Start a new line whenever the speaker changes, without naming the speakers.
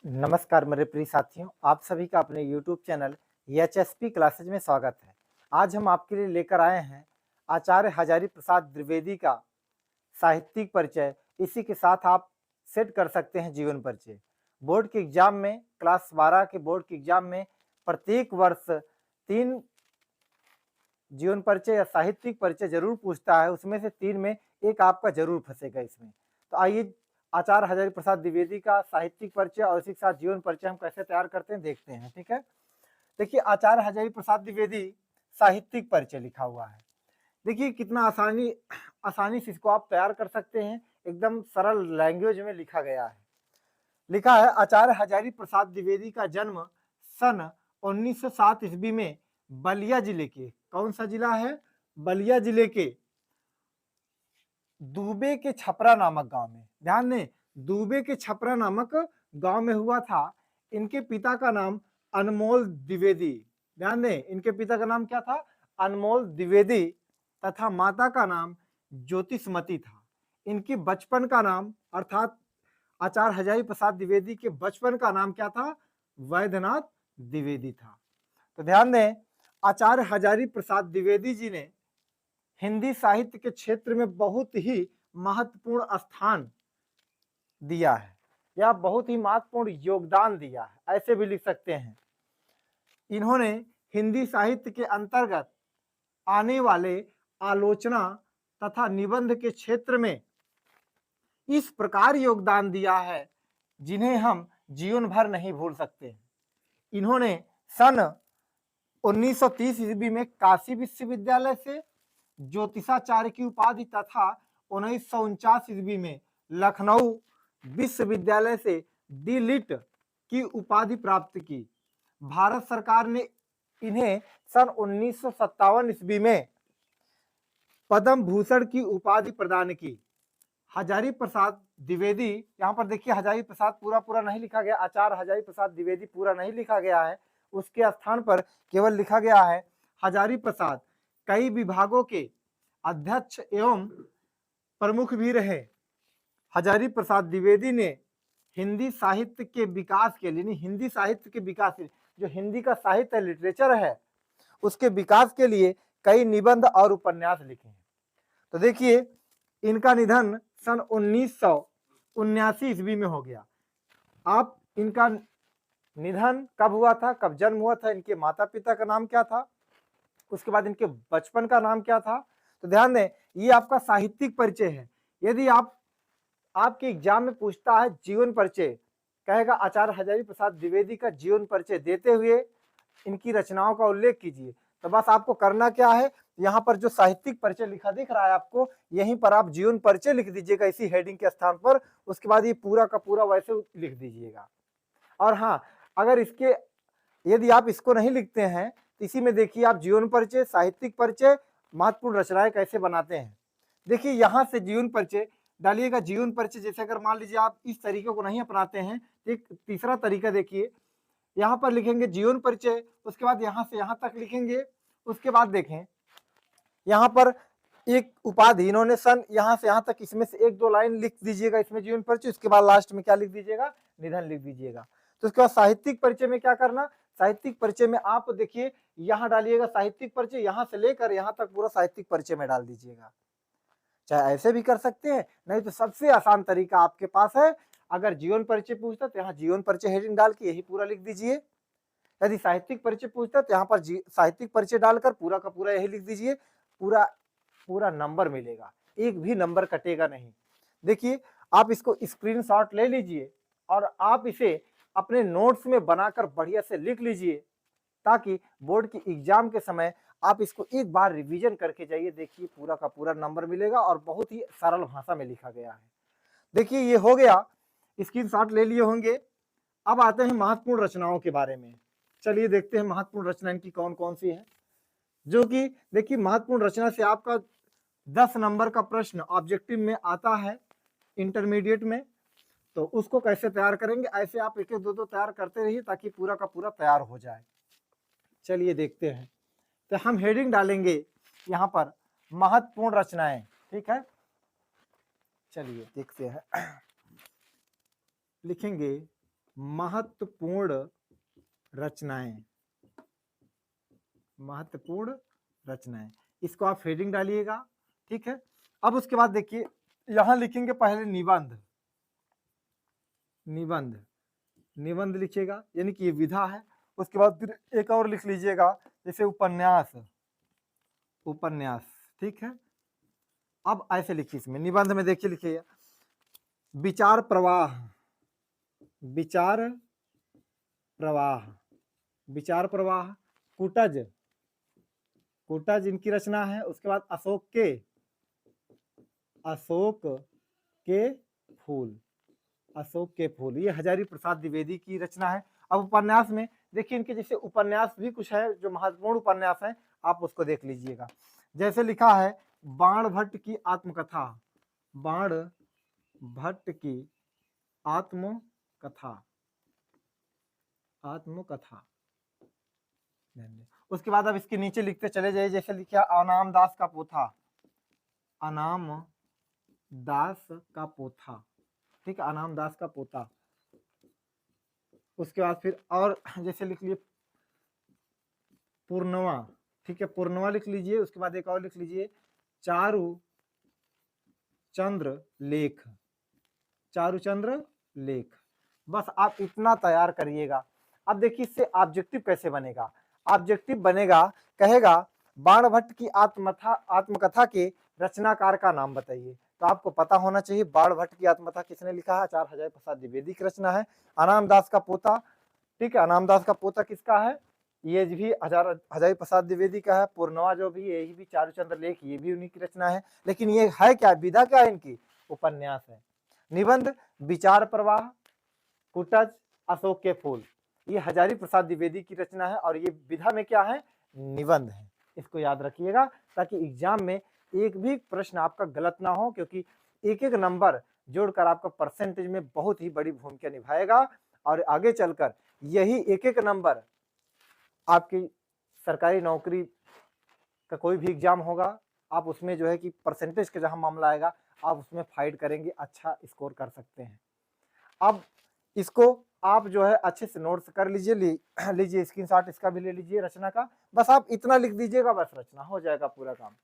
नमस्कार मेरे प्रिय साथियों, आप सभी का अपने YouTube चैनल एचएसपी क्लासेज में स्वागत है। आज हम आपके लिए लेकर आए हैं आचार्य हजारी प्रसाद द्विवेदी का साहित्यिक परिचय। इसी के साथ आप सेट कर सकते हैं जीवन परिचय। बोर्ड के एग्जाम में, क्लास 12 के बोर्ड के एग्जाम में प्रत्येक वर्ष 3 जीवन परिचय या साहित्यिक परिचय जरूर पूछता है। उसमें से 3 में एक आपका जरूर फंसेगा इसमें। तो आइए आचार्य हजारी प्रसाद द्विवेदी का साहित्यिक परिचय और इसी के साथ जीवन परिचय हम कैसे तैयार करते हैं देखते हैं। ठीक है, देखिए आचार्य हजारी प्रसाद द्विवेदी साहित्यिक परिचय लिखा हुआ है। देखिए कितना आसानी से इसको आप तैयार कर सकते हैं। एकदम सरल लैंग्वेज में लिखा गया है। लिखा है आचार्य हजारी प्रसाद द्विवेदी का जन्म सन 1907 ईस्वी में बलिया जिले के, कौन सा जिला है, बलिया जिले के दूबे के छपरा नामक गांव में, ध्यान दें, दूबे के छपरा नामक गांव में हुआ था। इनके पिता का नाम अनमोल द्विवेदी, ध्यान दें, इनके पिता का नाम क्या था, अनमोल द्विवेदी, तथा माता का नाम ज्योतिषमती था। इनकी बचपन का नाम अर्थात आचार्य हजारी प्रसाद द्विवेदी के बचपन का नाम क्या था, वैद्यनाथ द्विवेदी था। तो ध्यान दें, आचार्य हजारी प्रसाद द्विवेदी जी ने हिंदी साहित्य के क्षेत्र में बहुत ही महत्वपूर्ण स्थान दिया है या बहुत ही महत्वपूर्ण योगदान दिया है, ऐसे भी लिख सकते हैं। इन्होंने हिंदी साहित्य के अंतर्गत आने वाले आलोचना तथा निबंध के क्षेत्र में इस प्रकार योगदान दिया है जिन्हें हम जीवन भर नहीं भूल सकते। इन्होंने सन 1930 ईस्वी में काशी विश्वविद्यालय से ज्योतिषाचार्य की उपाधि तथा 1949 ईस्वी में लखनऊ विश्वविद्यालय से डी.लिट की उपाधि प्राप्त की। भारत सरकार ने इन्हें सन 1957 ईस्वी में पद्म भूषण की उपाधि प्रदान की। हजारी प्रसाद द्विवेदी, यहाँ पर देखिए हजारी प्रसाद पूरा नहीं लिखा गया, आचार्य हजारी प्रसाद द्विवेदी पूरा नहीं लिखा गया है, उसके स्थान पर केवल लिखा गया है हजारी प्रसाद। कई विभागों के अध्यक्ष एवं प्रमुख भी रहे। हजारी प्रसाद द्विवेदी ने हिंदी साहित्य के विकास के लिए, हिंदी साहित्य के विकास, जो हिंदी का साहित्य लिटरेचर है उसके विकास के लिए कई निबंध और उपन्यास लिखे हैं। तो देखिए इनका निधन सन 1979 ईस्वी में हो गया। आप इनका निधन कब हुआ था, कब जन्म हुआ था, इनके माता पिता का नाम क्या था, उसके बाद इनके बचपन का नाम क्या था। तो ध्यान दें, ये आपका साहित्यिक परिचय है। यदि आपके एग्जाम में पूछता है जीवन परिचय, कहेगा आचार्य हजारी प्रसाद द्विवेदी का जीवन परिचय देते हुए इनकी रचनाओं का उल्लेख कीजिए, तो बस आपको करना क्या है, यहाँ पर जो साहित्यिक परिचय लिखा दिख रहा है आपको, यहीं पर आप जीवन परिचय लिख दीजिएगा इसी हेडिंग के स्थान पर। उसके बाद ये पूरा का पूरा वैसे लिख दीजिएगा। और हाँ, अगर यदि आप इसको नहीं लिखते हैं तो इसी में देखिए आप जीवन परिचय, साहित्यिक परिचय, महत्वपूर्ण रचनाएं कैसे बनाते हैं। देखिए यहाँ से जीवन परिचय डालिएगा। जीवन परिचय जैसे अगर मान लीजिए आप इस तरीके को नहीं अपनाते हैं तो एक तीसरा तरीका देखिए, यहाँ पर लिखेंगे जीवन परिचय, उसके बाद यहाँ से यहाँ तक लिखेंगे। उसके बाद देखें यहाँ पर एक उपाधि इन्होंने सन, यहाँ से यहाँ तक, इसमें से 1-2 लाइन लिख दीजिएगा इसमें जीवन परिचय। उसके बाद लास्ट में क्या लिख दीजिएगा, निधन लिख दीजिएगा। तो उसके बाद साहित्यिक परिचय में क्या करना, साहित्यिक परिचय में आप देखिए यहाँ डालिएगा साहित्यिक परिचय, यहाँ से लेकर यहाँ तक पूरा साहित्यिक परिचय में डाल दीजिएगा। चाहे ऐसे भी कर सकते हैं, नहीं तो सबसे आसान तरीका आपके पास है, अगर जीवन परिचय पूछता तो यहाँ जीवन परिचय हेडिंग डाल के यही पूरा लिख दीजिए। यदि साहित्यिक परिचय पूछता तो यहाँ पर साहित्यिक परिचय डालकर पूरा का पूरा यही लिख दीजिए। पूरा नंबर मिलेगा, एक भी नंबर कटेगा नहीं। देखिए आप इसको स्क्रीनशॉट ले लीजिए और आप इसे अपने नोट्स में बनाकर बढ़िया से लिख लीजिए, ताकि बोर्ड की एग्जाम के समय आप इसको एक बार रिवीजन करके जाइए। देखिए पूरा का पूरा नंबर मिलेगा और बहुत ही सरल भाषा में लिखा गया है। देखिए ये हो गया, स्क्रीनशॉट ले लिए होंगे। अब आते हैं महत्वपूर्ण रचनाओं के बारे में। चलिए देखते हैं महत्वपूर्ण रचना इनकी कौन कौन सी है, जो कि देखिए महत्वपूर्ण रचना से आपका 10 नंबर का प्रश्न ऑब्जेक्टिव में आता है इंटरमीडिएट में। तो उसको कैसे तैयार करेंगे, ऐसे आप 1-2 तैयार करते रहिए ताकि पूरा का पूरा तैयार हो जाए। चलिए देखते हैं। तो हम हेडिंग डालेंगे यहाँ पर महत्वपूर्ण रचनाएं, ठीक है। चलिए देखते हैं, लिखेंगे महत्वपूर्ण रचनाएं, महत्वपूर्ण रचनाएं, इसको आप हेडिंग डालिएगा, ठीक है। अब उसके बाद देखिए यहां लिखेंगे पहले निबंध, निबंध, निबंध लिखिएगा यानी कि ये विधा है। उसके बाद फिर एक और लिख लीजिएगा जैसे उपन्यास, उपन्यास, ठीक है। अब ऐसे लिखिए इसमें निबंध में देखिए लिखिए विचार प्रवाह, विचार प्रवाह, विचार प्रवाह, कुटज, कुटज इनकी रचना है। उसके बाद अशोक के, अशोक के फूल, अशोक के फूल, ये हजारी प्रसाद द्विवेदी की रचना है। अब उपन्यास में देखिए इनके जैसे उपन्यास भी कुछ है जो महत्वपूर्ण उपन्यास है, आप उसको देख लीजिएगा। जैसे लिखा है बाण भट्ट की आत्मकथा, बाण भट्ट की आत्मकथा, आत्मकथा। उसके बाद अब इसके नीचे लिखते चले जाइए, जैसे लिखा अनाम दास का पोथा, अनाम दास का पोथा, ठीक है, अनाम दास का पोता। उसके बाद फिर और जैसे लिख लिए पूर्णवा, ठीक है, पूर्णवा लिख लीजिए। उसके बाद एक और लिख लीजिए चारु चंद्र लेख, चारुचंद्र लेख। बस आप इतना तैयार करिएगा। अब देखिए इससे ऑब्जेक्टिव कैसे बनेगा, ऑब्जेक्टिव बनेगा, कहेगा बाण भट्ट की आत्मकथा के रचनाकार का नाम बताइए। तो आपको पता होना चाहिए बाण भट्ट की आत्मकथा किसने लिखा है, आचार्य हजारी प्रसाद द्विवेदी की रचना है। अनाम दास का पोता, ठीक है, अनाम दास का पोता किसका है, ये भी हजारी प्रसाद द्विवेदी का है। पूर्णवा जो भी यही भी चारुचंद्र लेख, ये भी उन्हीं की रचना है। लेकिन ये है क्या, विधा क्या है इनकी, उपन्यास है। निबंध विचार प्रवाह, कुटज, अशोक के फूल, ये हजारी प्रसाद द्विवेदी की रचना है और ये विधा में क्या है, निबंध है। इसको याद रखिएगा ताकि एग्जाम में एक भी प्रश्न आपका गलत ना हो, क्योंकि एक एक नंबर जोड़कर आपका परसेंटेज में बहुत ही बड़ी भूमिका निभाएगा और आगे चलकर यही एक एक नंबर आपकी सरकारी नौकरी का कोई भी एग्जाम होगा, आप उसमें जो है कि परसेंटेज का जहां मामला आएगा आप उसमें फाइट करेंगे, अच्छा स्कोर कर सकते हैं। अब इसको आप जो है अच्छे से नोट्स कर लीजिए, लीजिए स्क्रीनशॉट इसका भी ले लीजिए रचना का। बस आप इतना लिख दीजिएगा, बस रचना हो जाएगा पूरा काम।